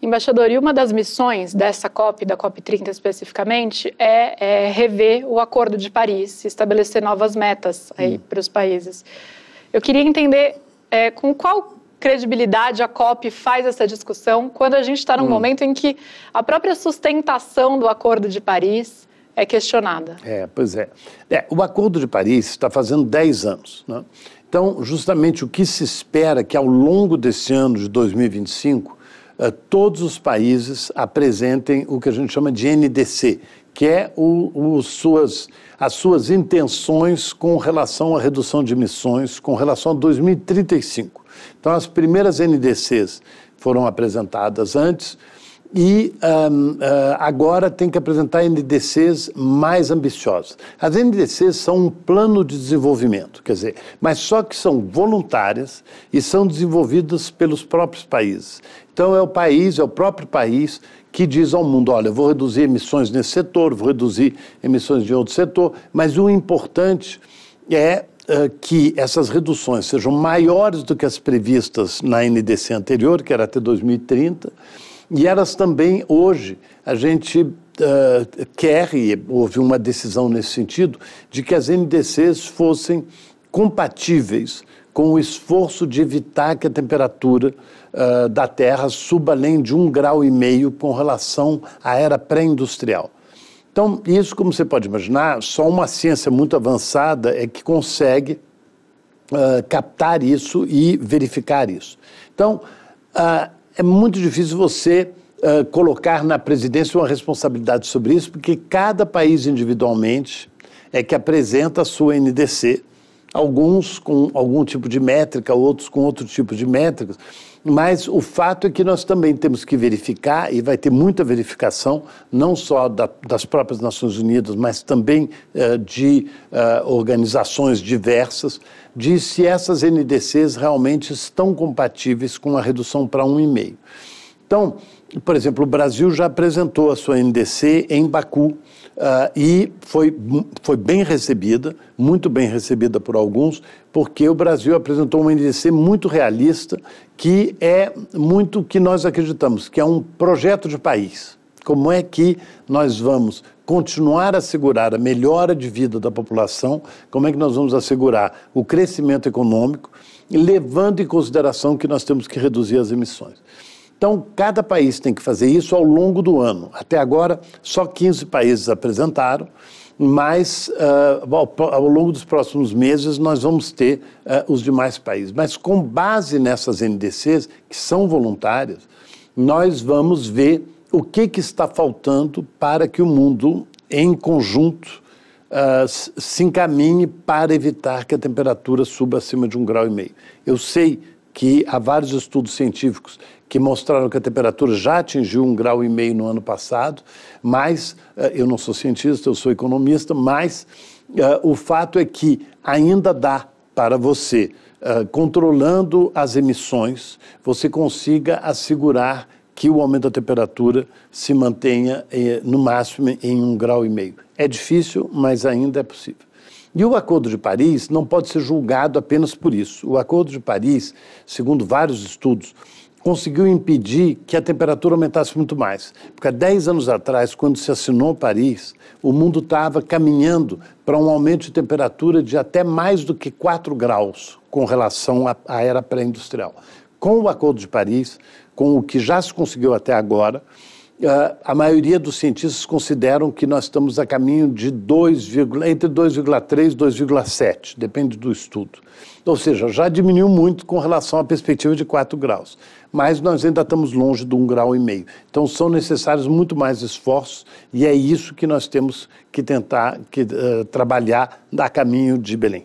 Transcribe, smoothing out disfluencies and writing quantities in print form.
Embaixador, e uma das missões dessa COP, da COP30 especificamente, é rever o Acordo de Paris, estabelecer novas metas aí para os países. Eu queria entender com qual credibilidade a COP faz essa discussão quando a gente está num momento em que a própria sustentação do Acordo de Paris é questionada. Pois é. O Acordo de Paris está fazendo 10 anos, né? Então, justamente o que se espera é que ao longo desse ano de 2025, todos os países apresentem o que a gente chama de NDC, que é as suas intenções com relação à redução de emissões, com relação a 2035. Então, as primeiras NDCs foram apresentadas antes e agora tem que apresentar NDCs mais ambiciosas. As NDCs são um plano de desenvolvimento, quer dizer, mas só que são voluntárias e são desenvolvidas pelos próprios países. Então, é o próprio país que diz ao mundo, olha, eu vou reduzir emissões nesse setor, vou reduzir emissões de outro setor, mas o importante é que essas reduções sejam maiores do que as previstas na NDC anterior, que era até 2030, e elas também, hoje, a gente quer, e houve uma decisão nesse sentido, de que as NDCs fossem compatíveis com o esforço de evitar que a temperatura da Terra suba além de 1,5 graus com relação à era pré-industrial. Então, isso, como você pode imaginar, só uma ciência muito avançada é que consegue captar isso e verificar isso. Então, é muito difícil você colocar na presidência uma responsabilidade sobre isso, porque cada país individualmente é que apresenta a sua NDC, alguns com algum tipo de métrica, outros com outro tipo de métricas, mas o fato é que nós também temos que verificar, e vai ter muita verificação, não só das próprias Nações Unidas, mas também de organizações diversas, de se essas NDCs realmente estão compatíveis com a redução para 1,5. Então, por exemplo, o Brasil já apresentou a sua NDC em Baku, e foi bem recebida, muito bem recebida por alguns, porque o Brasil apresentou uma NDC muito realista, que é muito o que nós acreditamos, que é um projeto de país. Como é que nós vamos continuar a assegurar a melhora de vida da população, como é que nós vamos assegurar o crescimento econômico, levando em consideração que nós temos que reduzir as emissões. Então, cada país tem que fazer isso ao longo do ano. Até agora, só 15 países apresentaram, mas ao longo dos próximos meses nós vamos ter os demais países. Mas com base nessas NDCs, que são voluntárias, nós vamos ver o que está faltando para que o mundo, em conjunto, se encaminhe para evitar que a temperatura suba acima de 1,5 graus. Eu sei que há vários estudos científicos que mostraram que a temperatura já atingiu 1,5 graus no ano passado, mas, eu não sou cientista, eu sou economista, mas o fato é que ainda dá para você, controlando as emissões, você consiga assegurar que o aumento da temperatura se mantenha no máximo em 1,5 graus. É difícil, mas ainda é possível. E o Acordo de Paris não pode ser julgado apenas por isso. O Acordo de Paris, segundo vários estudos, conseguiu impedir que a temperatura aumentasse muito mais. Porque há 10 anos atrás, quando se assinou Paris, o mundo estava caminhando para um aumento de temperatura de até mais do que 4 graus com relação à era pré-industrial. Com o Acordo de Paris, com o que já se conseguiu até agora, a maioria dos cientistas consideram que nós estamos a caminho de entre 2,3 e 2,7, depende do estudo. Ou seja, já diminuiu muito com relação à perspectiva de 4 graus, mas nós ainda estamos longe de 1,5 graus. Então são necessários muito mais esforços e é isso que nós temos que tentar trabalhar a caminho de Belém.